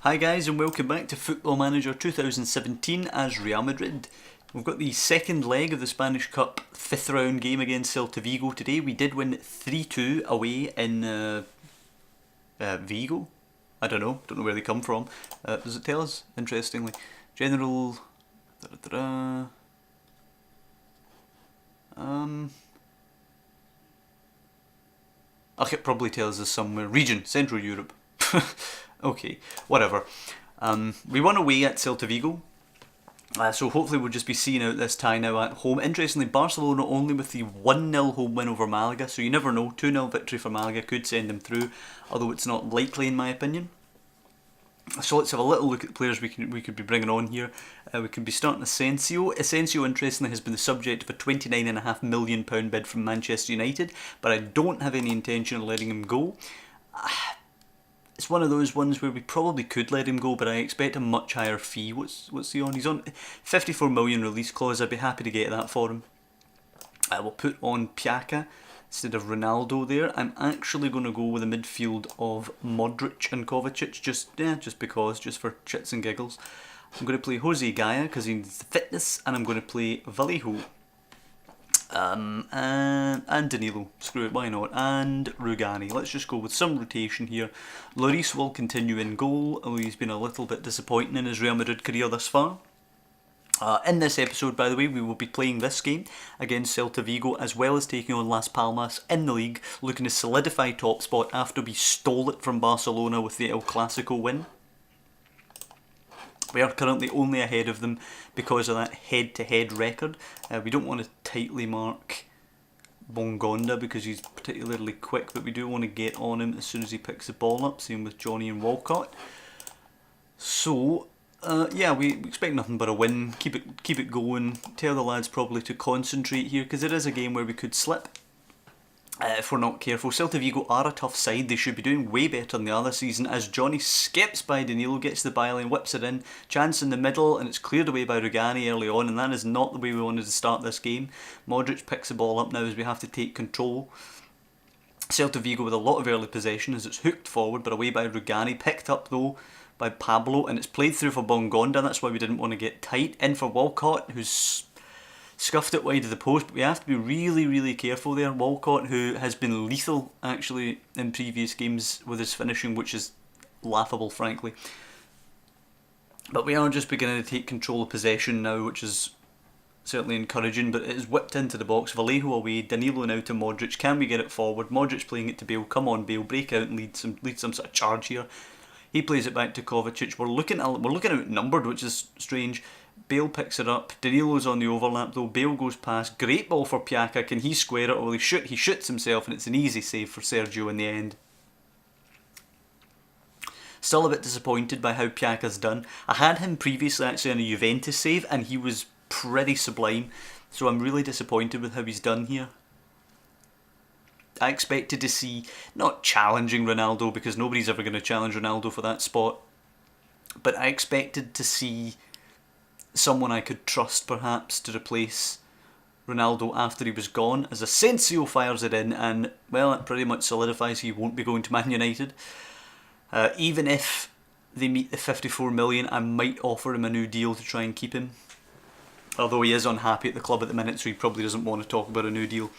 Hi guys and welcome back to Football Manager 2017 as Real Madrid. We've got the second leg of the Spanish Cup 5th round game against Celta Vigo today. We did win 3-2 away in Vigo. I don't know where they come from. Does it tell us? Interestingly. General... it probably tells us somewhere. Region, Central Europe. Okay, whatever. We won away at Celta Vigo, so hopefully we'll just be seeing out this tie now at home. Interestingly, Barcelona only with the 1-0 home win over Malaga, so you never know. 2-0 victory for Malaga could send them through, although it's not likely in my opinion. So let's have a little look at the players we could be bringing on here. We could be starting Asensio. Asensio, interestingly, has been the subject of a £29.5 million bid from Manchester United, but I don't have any intention of letting him go. It's one of those ones where we probably could let him go, but I expect a much higher fee. What's he on? He's on 54 million release clause. I'd be happy to get that for him. I will put on Piaka instead of Ronaldo there. I'm actually going to go with a midfield of Modric and Kovacic, just because, just for chits and giggles. I'm going to play Jose Gaya because he needs the fitness, and I'm going to play Vallejo. And Danilo, screw it, why not, and Rugani. Let's just go with some rotation here. Lloris will continue in goal, although he's been a little bit disappointing in his Real Madrid career thus far. In this episode, by the way, we will be playing this game against Celta Vigo, as well as taking on Las Palmas in the league, looking to solidify top spot after we stole it from Barcelona with the El Clasico win. We are currently only ahead of them because of that head-to-head record. We don't want to tightly mark Bongonda because he's particularly quick, but we do want to get on him as soon as he picks the ball up, same with Johnny and Walcott. So, we expect nothing but a win. Keep it going. Tell the lads probably to concentrate here because it is a game where we could slip. If we're not careful. Celta Vigo are a tough side. They should be doing way better than the other season as Johnny skips by Danilo, gets the byline, whips it in, chance in the middle, and it's cleared away by Rugani early on, and that is not the way we wanted to start this game. Modric picks the ball up now as we have to take control. Celta Vigo with a lot of early possession as it's hooked forward but away by Rugani, picked up though by Pablo, and it's played through for Bongonda. That's why we didn't want to get tight. In for Walcott, who's scuffed it wide of the post, but we have to be really, really careful there. Walcott, who has been lethal actually in previous games with his finishing, which is laughable, frankly. But we are just beginning to take control of possession now, which is certainly encouraging, but it is whipped into the box. Vallejo away, Danilo now to Modric. Can we get it forward? Modric playing it to Bale. Come on, Bale, break out and lead some sort of charge here. He plays it back to Kovacic. We're looking outnumbered, which is strange. Bale picks it up. Danilo's on the overlap though. Bale goes past. Great ball for Piaka. Can he square it? Well, he shoots himself, and it's an easy save for Sergio in the end. Still a bit disappointed by how Piaka's done. I had him previously actually on a Juventus save, and he was pretty sublime. So I'm really disappointed with how he's done here. I expected to see, not challenging Ronaldo, because nobody's ever going to challenge Ronaldo for that spot, but I expected to see someone I could trust perhaps to replace Ronaldo after he was gone, as Asensio fires it in, and well, it pretty much solidifies he won't be going to Man United. Even if they meet the 54 million, I might offer him a new deal to try and keep him, although he is unhappy at the club at the minute, so he probably doesn't want to talk about a new deal.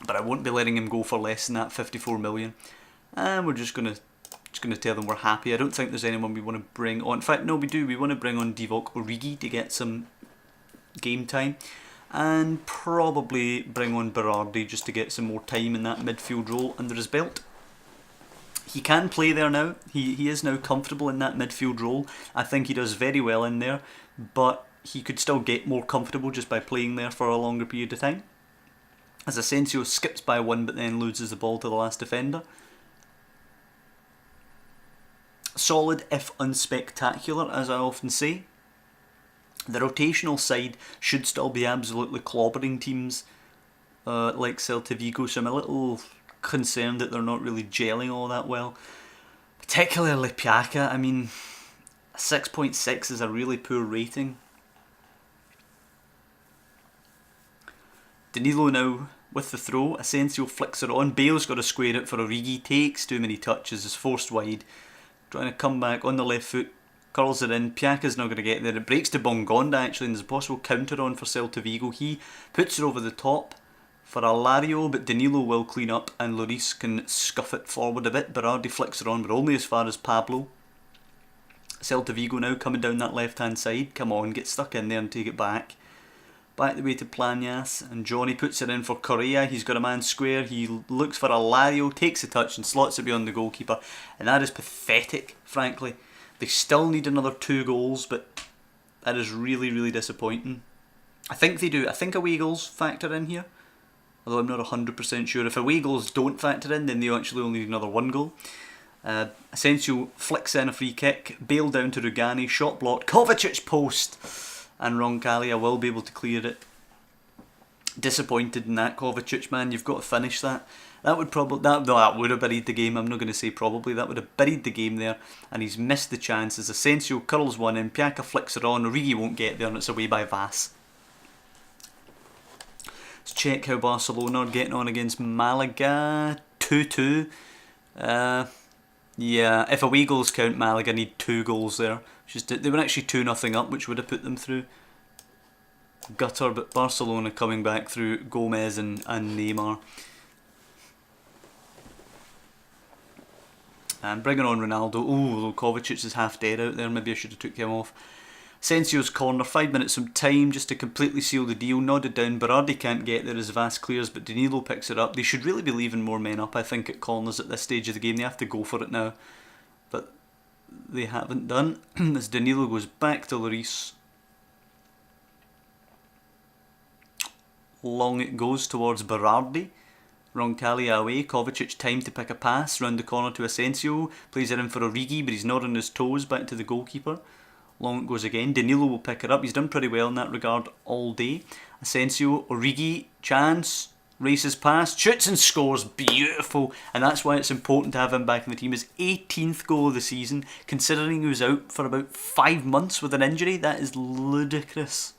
But I won't be letting him go for less than that 54 million. And we're just gonna tell them we're happy. I don't think there's anyone we want to bring on. In fact, no, we do. We want to bring on Divock Origi to get some game time, and probably bring on Berardi just to get some more time in that midfield role under his belt. He can play there now. He is now comfortable in that midfield role. I think he does very well in there, but he could still get more comfortable just by playing there for a longer period of time. As Asensio skips by one but then loses the ball to the last defender. Solid if unspectacular, as I often say. The rotational side should still be absolutely clobbering teams like Celta Vigo, so I'm a little concerned that they're not really gelling all that well. Particularly Piaka. I mean, 6.6 is a really poor rating. Danilo now with the throw. Asensio flicks it on. Bale's got to square it for Origi. Takes too many touches. Is forced wide. trying to come back on the left foot, curls it in. Piaka's not going to get there. It breaks to Bongonda actually, and there's a possible counter on for Celta Vigo. He puts it over the top for Alario, but Danilo will clean up and Lloris can scuff it forward a bit. Berardi flicks it on, but only as far as Pablo. Celta Vigo now coming down that left hand side. Come on, get stuck in there and take it back. Back the way to Planias, and Johnny puts it in for Correa. He's got a man square. He looks for Alario, takes a touch and slots it beyond the goalkeeper. And that is pathetic, frankly. They still need another 2 goals, but that is really, really disappointing. I think they do. I think away goals factor in here, although I'm not 100% sure. If away goals don't factor in, then they actually only need another 1 goal. Asensio flicks in a free kick. Bale down to Rugani. Shot blocked. Kovacic post. And Roncaglia will be able to clear it. Disappointed in that, Kovacic, man. You've got to finish that. That would probably that would have buried the game. I'm not going to say probably. That would have buried the game there, and he's missed the chances. Asensio curls one in. Piaka flicks it on. Origi won't get there, and it's away by Vas. Let's check how Barcelona are getting on against Malaga. 2-2. Yeah, if away goals count, Malaga need 2 goals there. They were actually 2-0 up, which would have put them through. Gutter, but Barcelona coming back through Gomez and Neymar. And bringing on Ronaldo. Ooh, Kovacic is half dead out there. Maybe I should have took him off. Asensio's corner. 5 minutes of time just to completely seal the deal. Nodded down. Berardi can't get there as Vas clears, but Danilo picks it up. They should really be leaving more men up, I think, at corners at this stage of the game. They have to go for it now. But they haven't done. As Danilo goes back to Lloris. Long it goes towards Berardi. Roncaglia away. Kovacic time to pick a pass round the corner to Asensio. Plays it in for Origi, but he's not on his toes. Back to the goalkeeper. Long it goes again. Danilo will pick it up. He's done pretty well in that regard all day. Asensio, Origi, chance, races past, shoots and scores. Beautiful. And that's why it's important to have him back in the team. His 18th goal of the season, considering he was out for about 5 months with an injury. That is ludicrous.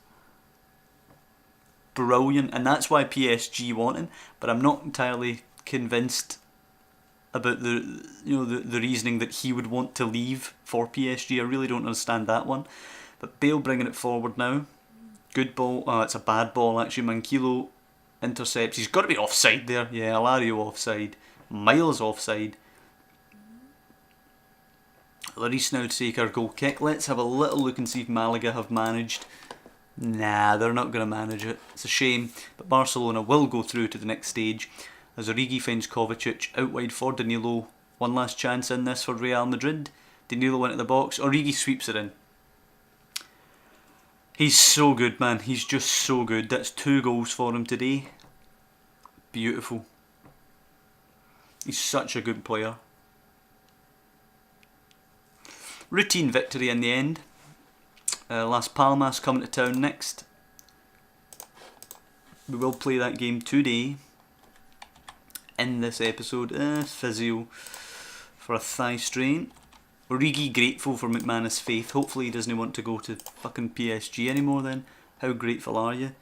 Brilliant, and that's why PSG want him. But I'm not entirely convinced about the reasoning that he would want to leave for PSG. I really don't understand that one. But Bale bringing it forward now. Good ball. Oh, it's a bad ball actually. Manquillo intercepts. He's got to be offside there. Yeah, Alario offside. Miles offside. Lloris now to take our goal kick. Let's have a little look and see if Malaga have managed. Nah, they're not going to manage it. It's a shame, but Barcelona will go through to the next stage as Origi finds Kovacic out wide for Danilo. One last chance in this for Real Madrid. Danilo into the box. Origi sweeps it in. He's so good, man. He's just so good. That's 2 goals for him today. Beautiful. He's such a good player. Routine victory in the end. Las Palmas coming to town next. We will play that game today in this episode. Physio for a thigh strain. Origi grateful for McManus' faith. Hopefully he doesn't want to go to fucking PSG anymore then. How grateful are you?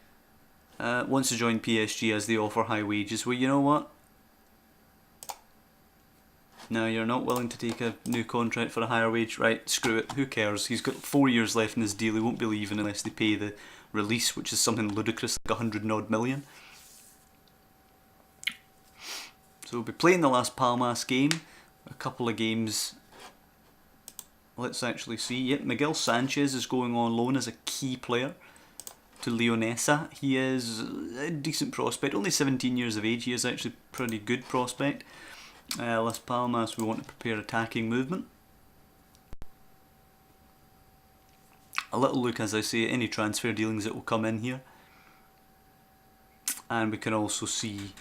Wants to join PSG as they offer high wages. Well, you know what? No, you're not willing to take a new contract for a higher wage. Right, screw it. Who cares? He's got 4 years left in his deal. He won't be leaving unless they pay the release, which is something ludicrous, like 100 odd million. So we'll be playing the Las Palmas game. A couple of games. Let's actually see. Yep, Miguel Sanchez is going on loan as a key player to Leonesa. He is a decent prospect. Only 17 years of age. He is actually a pretty good prospect. Las Palmas, we want to prepare attacking movement. A little look, as I say, at any transfer dealings that will come in here. And we can also see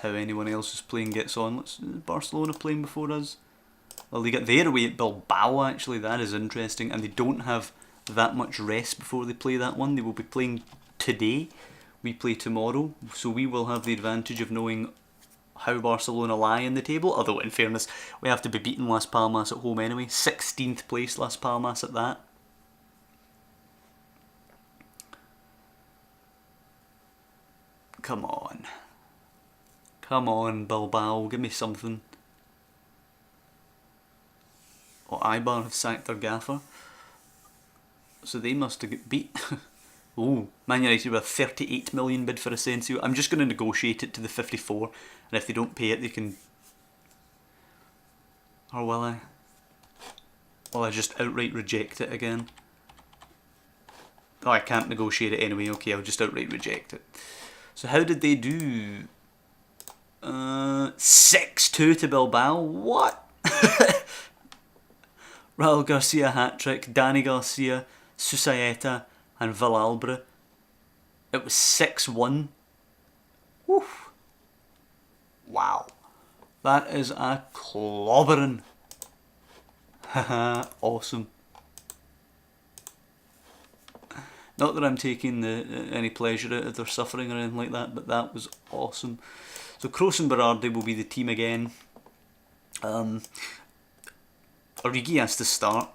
how anyone else is playing gets on. Barcelona playing before us. Well, they get their away at Bilbao actually. That is interesting. And they don't have that much rest before they play that one. They will be playing today. We play tomorrow. So we will have the advantage of knowing how Barcelona lie in the table, although in fairness we have to be beating Las Palmas at home anyway. 16th place Las Palmas at that. Come on. Come on, Bilbao, give me something. or Ibar have sacked their gaffer. So they must have got beat. Oh, Man United with a 38 million bid for Asensio. I'm just going to negotiate it to the 54, and if they don't pay it, they can. Or will I? Will I just outright reject it again? Oh, I can't negotiate it anyway. Okay, I'll just outright reject it. So how did they do? 6-2 to Bilbao. What? Raul Garcia hat-trick, Danny Garcia, Susaeta and Villalba. It was 6-1. Woof. Wow. That is a clobbering. Haha, awesome. Not that I'm taking any pleasure out of their suffering or anything like that, but that was awesome. So Kroos and Berardi will be the team again. Origi has to start.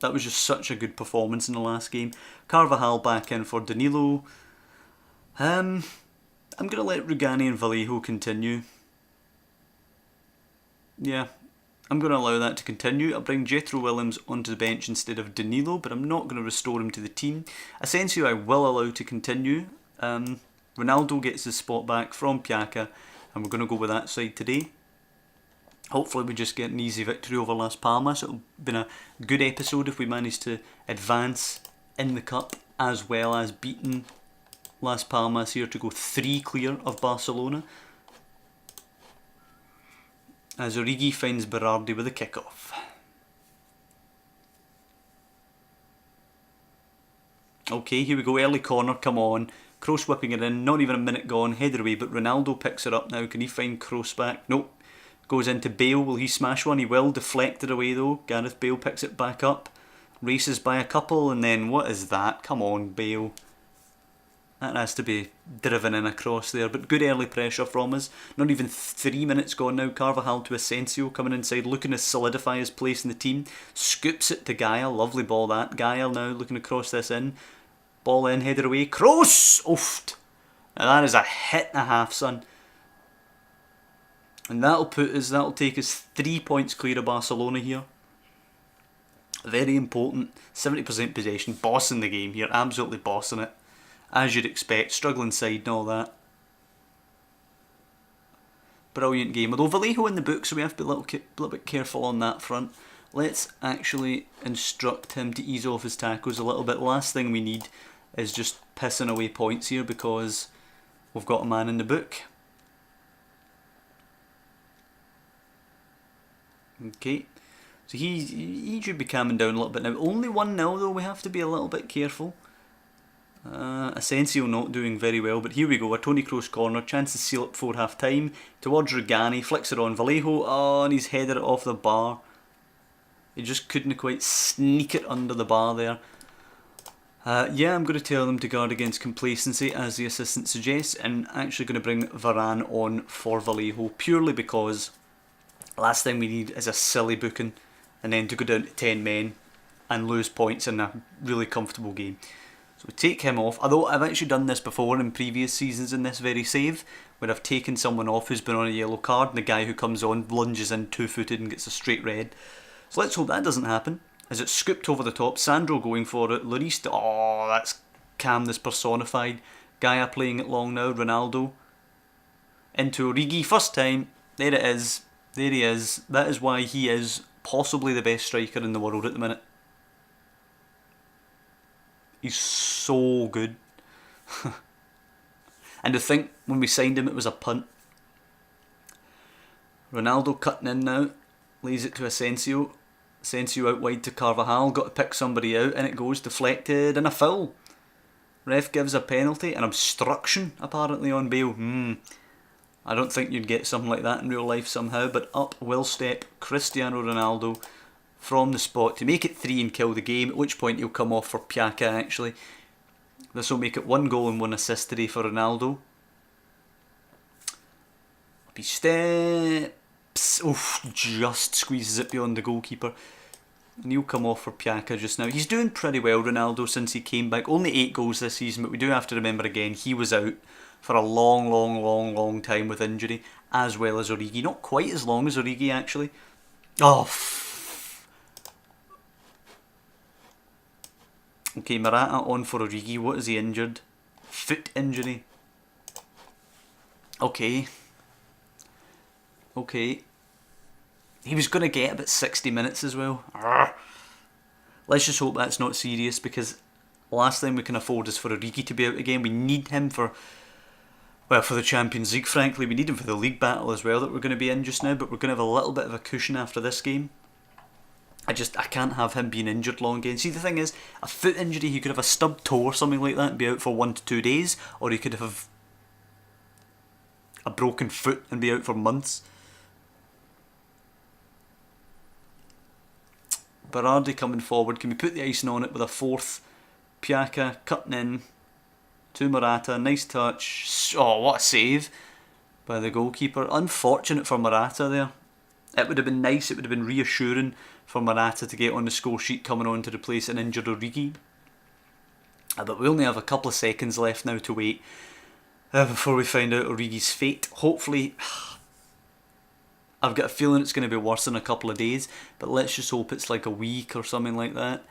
That was just such a good performance in the last game. Carvajal back in for Danilo. I'm going to let Rugani and Vallejo continue. Yeah, I'm going to allow that to continue. I'll bring Jethro Williams onto the bench instead of Danilo, but I'm not going to restore him to the team. Asensio I will allow to continue. Ronaldo gets his spot back from Piaka, and we're going to go with that side today. Hopefully we just get an easy victory over Las Palmas. It'll been a good episode if we manage to advance in the cup as well as beating Las Palmas here to go 3 clear of Barcelona. As Origi finds Berardi with a kickoff. Okay, here we go, early corner, come on. Kroos whipping it in, not even a minute gone, header away, but Ronaldo picks it up now. Can he find Kroos back? Nope. Goes into Bale, will he smash one? He will, deflected away though. Gareth Bale picks it back up. Races by a couple, and then what is that? Come on, Bale. That has to be driven in across there, but good early pressure from us. Not even 3 minutes gone now. Carvajal to Asensio coming inside, looking to solidify his place in the team. Scoops it to Gaia, lovely ball that. Gaia now looking to cross this in. Ball in, header away. Kroos! Oof! Now that is a hit and a half, son. And that'll take us 3 points clear of Barcelona here. Very important. 70% possession, bossing the game here, absolutely bossing it. As you'd expect, struggling side and all that. Brilliant game. Although Vallejo in the book, so we have to be a little bit careful on that front. Let's actually instruct him to ease off his tackles a little bit. Last thing we need is just pissing away points here because we've got a man in the book. Okay, so he should be calming down a little bit now. Only 1-0 though, we have to be a little bit careful. Asensio not doing very well, but here we go, a Toni Kroos corner, chance to seal it before half time, towards Rugani, flicks it on Vallejo, oh, and he's headed it off the bar. He just couldn't quite sneak it under the bar there. Yeah, I'm going to tell them to guard against complacency as the assistant suggests, and actually going to bring Varane on for Vallejo, purely because last thing we need is a silly booking and then to go down to 10 men and lose points in a really comfortable game. So we take him off, although I've actually done this before in previous seasons in this very save, where I've taken someone off who's been on a yellow card and the guy who comes on lunges in 2-footed and gets a straight red. So let's hope that doesn't happen. As it's scooped over the top, Sandro going for it, Lloris, oh that's calmness personified. Gaia playing it long now, Ronaldo. Into Origi, first time, there it is. There he is. That is why he is possibly the best striker in the world at the minute. He's so good. And to think, when we signed him, it was a punt. Ronaldo cutting in now. Lays it to Asensio. Asensio out wide to Carvajal. Got to pick somebody out, and it goes deflected and a foul. Ref gives a penalty. An obstruction, apparently, on Bale. I don't think you'd get something like that in real life somehow, but up will step Cristiano Ronaldo from the spot to make it 3 and kill the game, at which point he'll come off for Piaka actually. This will make it 1 goal and 1 assist today for Ronaldo. Up he steps. Oof, just squeezes it beyond the goalkeeper. And he'll come off for Piaka just now. He's doing pretty well, Ronaldo, since he came back. Only 8 goals this season, but we do have to remember again, he was out for a long time with injury, as well as Origi. Not quite as long as Origi, actually. Oh, Okay, Morata on for Origi. What is he injured? Foot injury. Okay. Okay. He was going to get about 60 minutes as well. Arrgh. Let's just hope that's not serious, because last thing we can afford is for Origi to be out again. We need him for the Champions League, frankly. We need him for the league battle as well that we're going to be in just now, but we're going to have a little bit of a cushion after this game. I can't have him being injured long again. See, the thing is, a foot injury, he could have a stubbed toe or something like that and be out for 1 to 2 days, or he could have a broken foot and be out for months. Berardi coming forward. Can we put the icing on it with a fourth? Piaka cutting in to Morata. Nice touch. Oh, what a save by the goalkeeper. Unfortunate for Morata there. It would have been nice, it would have been reassuring for Morata to get on the score sheet coming on to replace an injured Origi. But we only have a couple of seconds left now to wait before we find out Origi's fate. Hopefully, I've got a feeling it's going to be worse in a couple of days, but let's just hope it's like a week or something like that.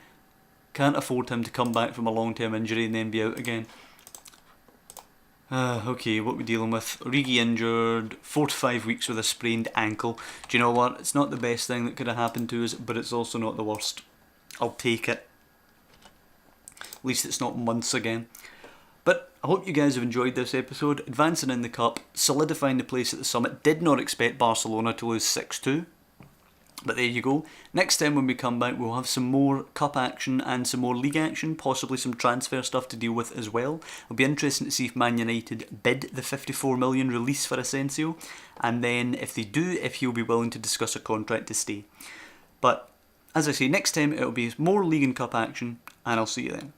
Can't afford him to come back from a long-term injury and then be out again. Okay, what are we dealing with? Origi injured, 4 to 5 weeks with a sprained ankle. Do you know what? It's not the best thing that could have happened to us, but it's also not the worst. I'll take it. At least it's not months again. But I hope you guys have enjoyed this episode. Advancing in the Cup, solidifying the place at the summit. Did not expect Barcelona to lose 6-2. But there you go. Next time when we come back, we'll have some more cup action and some more league action, possibly some transfer stuff to deal with as well. It'll be interesting to see if Man United bid the 54 million release for Asensio, and then if they do, if he'll be willing to discuss a contract to stay. But as I say, next time it'll be more league and cup action, and I'll see you then.